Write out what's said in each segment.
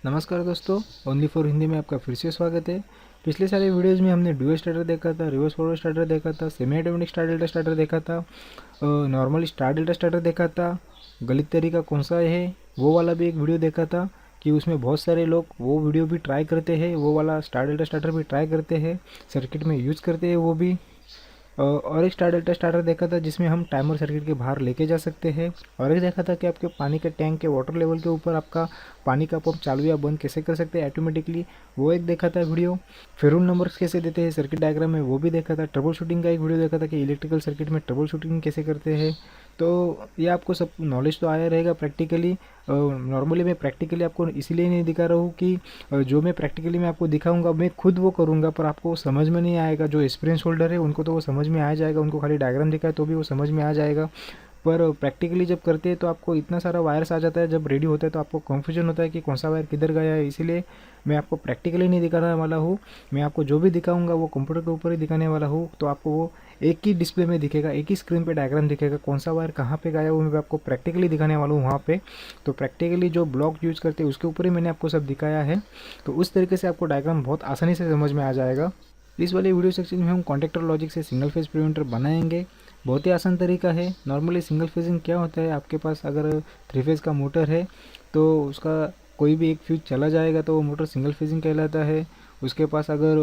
नमस्कार दोस्तों, only for Hindi में आपका फिर से स्वागत है। पिछले सारे वीडियोज़ में हमने ड्यूअल स्टार्टर देखा था, रिवर्स फॉरवर्ड स्टार्टर देखा था, semi automatic star delta starter देखा था, नॉर्मल स्टार डेल्टा स्टार्टर देखा था। गलत तरीका कौन सा है वो वाला भी एक वीडियो देखा था कि उसमें बहुत सारे लोग वो वीडियो भी ट्राई करते हैं, वो वाला स्टार डेल्टा स्टार्टर भी ट्राई करते हैं, सर्किट में यूज़ करते हैं वो भी। और एक स्टार डेल्टा स्टार्टर देखा था जिसमें हम टाइमर सर्किट के बाहर लेके जा सकते हैं। और एक देखा था कि आपके पानी के टैंक के वाटर लेवल के ऊपर आपका पानी का पंप चालू या बंद कैसे कर सकते हैं ऑटोमेटिकली, वो एक देखा था वीडियो। फेरून नंबर्स कैसे देते हैं सर्किट डायग्राम में, वो भी देखा था। ट्रबल शूटिंग का एक वीडियो देखा था कि इलेक्ट्रिकल सर्किट में ट्रबल शूटिंग कैसे करते हैं। तो ये आपको सब नॉलेज तो आया रहेगा प्रैक्टिकली। नॉर्मली मैं प्रैक्टिकली आपको इसीलिए नहीं दिखा रहा हूँ कि जो मैं प्रैक्टिकली मैं आपको दिखाऊंगा मैं खुद वो करूँगा, पर आपको समझ में नहीं आएगा। जो एक्सपीरियंस होल्डर है उनको तो वो समझ में आ जाएगा, उनको खाली डायग्राम दिखा है तो भी वो समझ में आ जाएगा। पर प्रैक्टिकली जब करते हैं तो आपको इतना सारा वायर्स आ जाता है, जब रेडी होता है तो आपको कन्फ्यूजन होता है कि कौन सा वायर किधर गया है। इसीलिए मैं आपको प्रैक्टिकली नहीं दिखाने वाला हूँ। मैं आपको जो भी दिखाऊंगा वो कंप्यूटर के ऊपर ही दिखाने वाला हूँ, तो आपको वो एक ही डिस्प्ले में दिखेगा, एक ही स्क्रीन पे डायग्राम दिखेगा, कौन सा वायर कहाँ पे गया वो मैं आपको प्रैक्टिकली दिखाने वाला हूँ वहाँ पे। तो प्रैक्टिकली जो ब्लॉक यूज़ करते हैं उसके ऊपर ही मैंने आपको सब दिखाया है, तो उस तरीके से आपको डायग्राम बहुत आसानी से समझ में आ जाएगा। इस वाले वीडियो सेक्शन में हम कॉन्टेक्टर लॉजिक से सिंगल फेज प्रिवेंटर बनाएंगे। बहुत ही आसान तरीका है। नॉर्मली सिंगल फेजिंग क्या होता है, आपके पास अगर 3 फेज़ का मोटर है तो उसका कोई भी एक फ्यूज चला जाएगा तो वो मोटर सिंगल फेजिंग कहलाता है। उसके पास अगर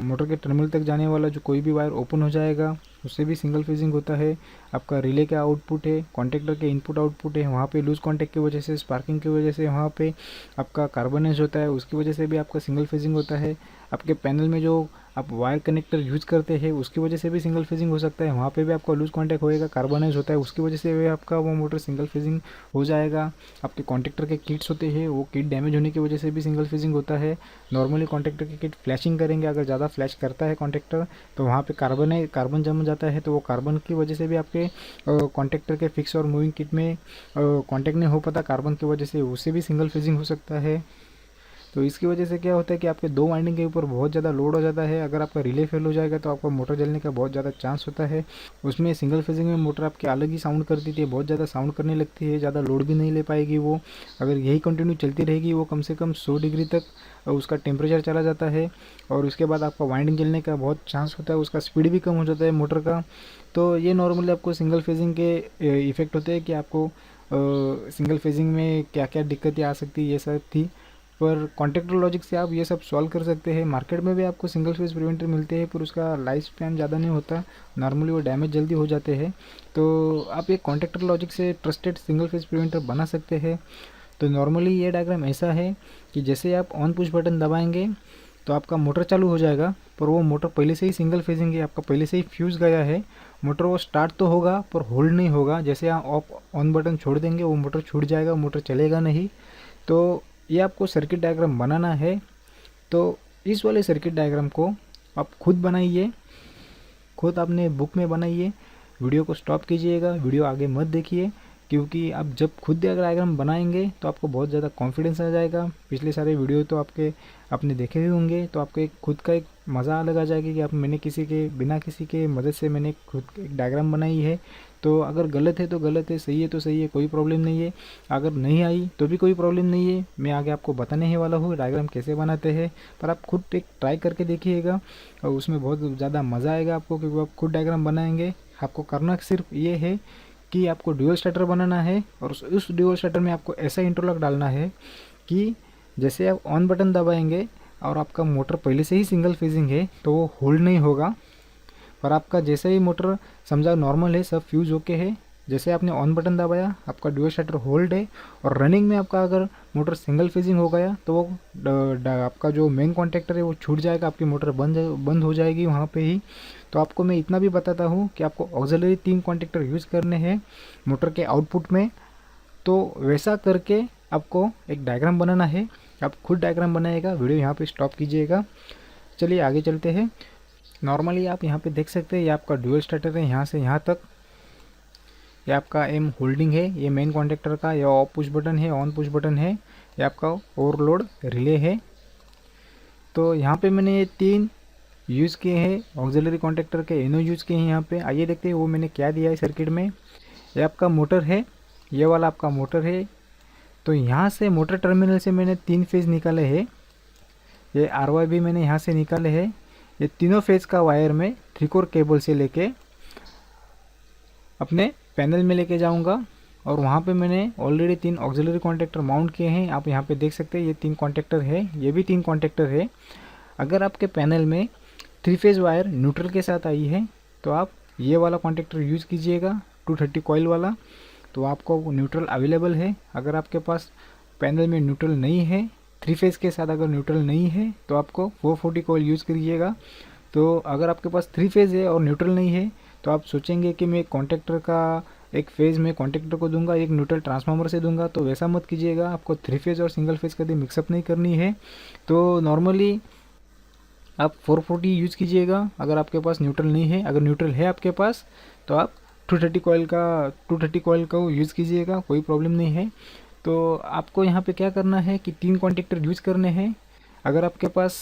मोटर के टर्मिनल तक जाने वाला जो कोई भी वायर ओपन हो जाएगा उससे भी सिंगल फेजिंग होता है। आपका रिले का आउटपुट है, कॉन्टेक्टर के इनपुट आउटपुट है, वहाँ पे लूज कॉन्टैक्ट की वजह से, स्पार्किंग की वजह से वहाँ पे आपका कार्बनेज होता है, उसकी वजह से भी आपका सिंगल फेजिंग होता है। आपके पैनल में जो आप वायर कनेक्टर यूज करते हैं उसकी वजह से भी सिंगल फेजिंग हो सकता है, वहाँ पे भी आपका लूज कॉन्टैक्ट होएगा, कार्बनाइज होता है, उसकी वजह से भी आपका वो मोटर सिंगल फेजिंग हो जाएगा। आपके कॉन्टैक्टर के किट्स होते हैं, वो किट डैमेज होने की वजह से भी सिंगल फेजिंग होता है। नॉर्मली कॉन्टैक्टर के किट फ्लैशिंग करेंगे, अगर ज़्यादा फ्लैश करता है कॉन्टैक्टर तो वहाँ पे कार्बन जम जाता है, तो वो कार्बन की वजह से भी आपके कॉन्टैक्टर के फिक्स और मूविंग किट में कॉन्टैक्ट नहीं हो पाता कार्बन की वजह से, उससे भी सिंगल फेजिंग हो सकता है। तो इसकी वजह से क्या होता है कि आपके 2 वाइंडिंग के ऊपर बहुत ज़्यादा लोड हो जाता है। अगर आपका रिले फेल हो जाएगा तो आपका मोटर जलने का बहुत ज़्यादा चांस होता है। उसमें सिंगल फेजिंग में मोटर आपकी अलग ही साउंड करती थी, बहुत ज़्यादा साउंड करने लगती है, ज़्यादा लोड भी नहीं ले पाएगी वो। अगर यही कंटिन्यू चलती रहेगी वो कम से कम 100 डिग्री तक उसका टेम्परेचर चला जाता है, और उसके बाद आपका वाइंडिंग जलने का बहुत चांस होता है, उसका स्पीड भी कम हो जाता है मोटर का। तो ये नॉर्मली आपको सिंगल फेजिंग के इफ़ेक्ट होते हैं कि आपको सिंगल फेजिंग में क्या क्या दिक्कतें आ सकती है, ये सब थी। पर कॉन्टैक्टर लॉजिक से आप ये सब सॉल्व कर सकते हैं। मार्केट में भी आपको सिंगल फेज प्रिवेंटर मिलते हैं पर उसका लाइफ स्पैन ज़्यादा नहीं होता, नॉर्मली वो डैमेज जल्दी हो जाते हैं। तो आप एक कॉन्टैक्टर लॉजिक से ट्रस्टेड सिंगल फेज प्रिवेंटर बना सकते हैं। तो नॉर्मली ये डायग्राम ऐसा है कि जैसे आप ऑन पुश बटन दबाएंगे तो आपका मोटर चालू हो जाएगा, पर वो मोटर पहले से ही सिंगल फेजिंग है, आपका पहले से ही फ्यूज़ गया है। मोटर वो स्टार्ट तो होगा पर होल्ड नहीं होगा। जैसे आप ऑफ ऑन बटन छोड़ देंगे वो मोटर छूट जाएगा, मोटर चलेगा नहीं। तो ये आपको सर्किट डायग्राम बनाना है। तो इस वाले सर्किट डायग्राम को आप खुद बनाइए, खुद आपने बुक में बनाइए। वीडियो को स्टॉप कीजिएगा, वीडियो आगे मत देखिए, क्योंकि आप जब खुद डायग्राम बनाएंगे तो आपको बहुत ज़्यादा कॉन्फिडेंस आ जाएगा। पिछले सारे वीडियो तो आपने देखे हुए होंगे, तो आपको एक खुद का एक मज़ा अलग आ जाएगा कि आप मैंने बिना किसी के मदद से मैंने खुद एक डायग्राम बनाई है। तो अगर गलत है तो गलत है, सही है तो सही है, कोई प्रॉब्लम नहीं है। अगर नहीं आई तो भी कोई प्रॉब्लम नहीं है, मैं आगे आपको बताने ही वाला हूँ डायग्राम कैसे बनाते हैं। पर आप खुद एक ट्राई करके देखिएगा और उसमें बहुत ज़्यादा मज़ा आएगा आपको, क्योंकि आप खुद डायग्राम बनाएंगे। आपको करना सिर्फ ये है कि आपको ड्यूअल स्टार्टर बनाना है, और उस ड्यूअल स्टार्टर में आपको ऐसा इंटरलॉक डालना है कि जैसे आप ऑन बटन दबाएंगे और आपका मोटर पहले से ही सिंगल फेजिंग है तो वो होल्ड नहीं होगा। पर आपका जैसे ही मोटर समझा नॉर्मल है, सब फ्यूज ओके है, जैसे आपने ऑन बटन दबाया आपका ड्यूअल स्टार्टर होल्ड है, और रनिंग में आपका अगर मोटर सिंगल फेजिंग हो गया तो वो आपका जो मेन कॉन्टैक्टर है वो छूट जाएगा, आपकी मोटर बंद हो जाएगी वहाँ पे ही। तो आपको मैं इतना भी बताता हूँ कि आपको ऑक्सिलरी 3 कॉन्टैक्टर यूज़ करने हैं मोटर के आउटपुट में। तो वैसा करके आपको एक डायग्राम बनाना है। आप खुद डायग्राम बनाइएगा, वीडियो यहाँ पे स्टॉप कीजिएगा। चलिए आगे चलते हैं। नॉर्मली आप यहाँ पे देख सकते हैं ये आपका ड्यूअल स्टार्टर है, यहाँ से यहाँ तक ये आपका एम होल्डिंग है, ये मेन कॉन्टैक्टर का, ये ऑफ पुश बटन है, ऑन पुश बटन है, ये आपका ओवरलोड रिले है। तो यहाँ पे मैंने ये 3 यूज़ किए हैं, ऑक्सिलरी कॉन्टैक्टर के एनो यूज़ किए हैं यहाँ पे। आइए देखते हैं वो मैंने क्या दिया है सर्किट में। ये आपका मोटर है, ये वाला आपका मोटर है, तो यहाँ से मोटर टर्मिनल से मैंने 3 फेज़ निकाले हैं, ये RY भी मैंने यहाँ से निकाले हैं। ये तीनों फेज़ का वायर में 3 कोर केबल से लेके अपने पैनल में लेके जाऊंगा और वहाँ पे मैंने ऑलरेडी 3 ऑक्सिलरी कॉन्टेक्टर माउंट किए हैं। आप यहाँ पे देख सकते हैं ये 3 कॉन्टेक्टर है, ये भी 3 कॉन्टेक्टर है। अगर आपके पैनल में 3 फेज़ वायर न्यूट्रल के साथ आई है तो आप ये वाला कॉन्टेक्टर यूज़ कीजिएगा, 230 कॉइल वाला, तो आपको न्यूट्रल अवेलेबल है। अगर आपके पास पैनल में न्यूट्रल नहीं है, 3 फेज़ के साथ अगर न्यूट्रल नहीं है तो आपको 440 कॉइल यूज़ करिएगा। तो अगर आपके पास 3 फेज़ है और न्यूट्रल नहीं है तो आप सोचेंगे कि मैं कॉन्टेक्टर का एक फेज़ में कॉन्टेक्टर को दूंगा, एक न्यूट्रल ट्रांसफार्मर से दूंगा, तो वैसा मत कीजिएगा। आपको 3 फेज़ और सिंगल फेज़ कभी मिक्सअप नहीं करनी है। तो नॉर्मली आप 440 यूज़ कीजिएगा अगर आपके पास न्यूट्रल नहीं है। अगर न्यूट्रल है आपके पास तो आप 230 कॉइल का यूज़ कीजिएगा, कोई प्रॉब्लम नहीं है। तो आपको यहाँ पे क्या करना है कि 3 कॉन्टेक्टर यूज़ करने हैं। अगर आपके पास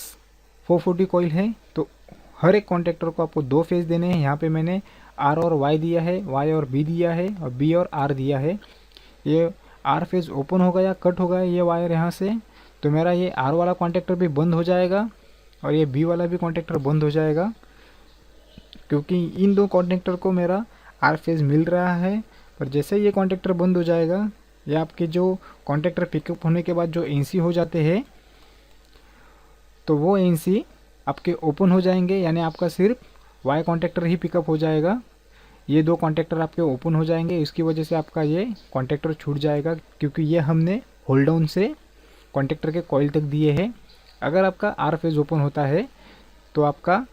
440 कॉइल है तो हर एक कॉन्टेक्टर को आपको 2 फेज़ देने हैं। यहाँ पे मैंने R और Y दिया है, Y और B दिया है और B और R दिया है। ये R फेज़ ओपन हो गया, कट हो गया ये वायर यहाँ से, तो मेरा ये R वाला कॉन्टेक्टर भी बंद हो जाएगा और ये B वाला भी कॉन्टेक्टर बंद हो जाएगा, क्योंकि इन 2 कॉन्टेक्टर को मेरा R फेज़ मिल रहा है। पर जैसे ये कॉन्टेक्टर बंद हो जाएगा, या आपके जो कॉन्टेक्टर पिकअप होने के बाद जो NC हो जाते हैं तो वो NC आपके ओपन हो जाएंगे, यानी आपका सिर्फ Y कॉन्टेक्टर ही पिकअप हो जाएगा। ये 2 कॉन्टेक्टर आपके ओपन हो जाएंगे, इसकी वजह से आपका ये कॉन्टेक्टर छूट जाएगा, क्योंकि ये हमने होल्ड डाउन से कॉन्टेक्टर के कॉइल तक दिए हैं। अगर आपका R फेज़ ओपन होता है तो आपका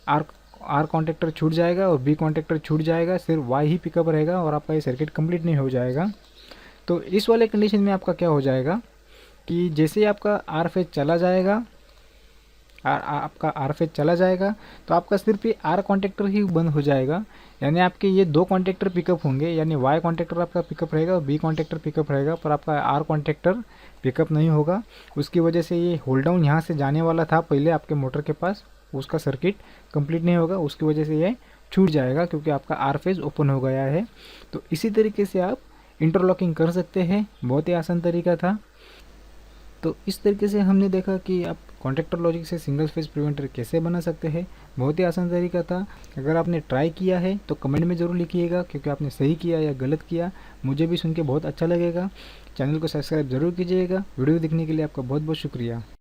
R कॉन्टेक्टर छूट जाएगा और B कॉन्टेक्टर छूट जाएगा, सिर्फ Y ही पिकअप रहेगा और आपका ये सर्किट कंप्लीट नहीं हो जाएगा। तो इस वाले कंडीशन में आपका क्या हो जाएगा कि जैसे आपका R फेज़ चला जाएगा, आपका R फेज़ चला जाएगा तो आपका सिर्फ ये R कॉन्टेक्टर ही बंद हो जाएगा, यानी आपके ये 2 कॉन्टेक्टर पिकअप होंगे, यानी Y कॉन्टेक्टर आपका पिकअप रहेगा और B कॉन्टेक्टर पिकअप रहेगा, पर आपका R कॉन्टेक्टर पिकअप नहीं होगा। उसकी वजह से ये होल्ड डाउन यहाँ से जाने वाला था पहले आपके मोटर के पास, उसका सर्किट कंप्लीट नहीं होगा, उसकी वजह से ये छूट जाएगा क्योंकि आपका R फेज़ ओपन हो गया है। तो इसी तरीके से आप इंटरलॉकिंग कर सकते हैं, बहुत ही आसान तरीका था। तो इस तरीके से हमने देखा कि आप कॉन्टेक्टर लॉजिक से सिंगल फेज़ प्रिवेंटर कैसे बना सकते हैं, बहुत ही आसान तरीका था। अगर आपने ट्राई किया है तो कमेंट में ज़रूर लिखिएगा, क्योंकि आपने सही किया या गलत किया मुझे भी सुन के बहुत अच्छा लगेगा। चैनल को सब्सक्राइब ज़रूर कीजिएगा। वीडियो देखने के लिए आपका बहुत बहुत शुक्रिया।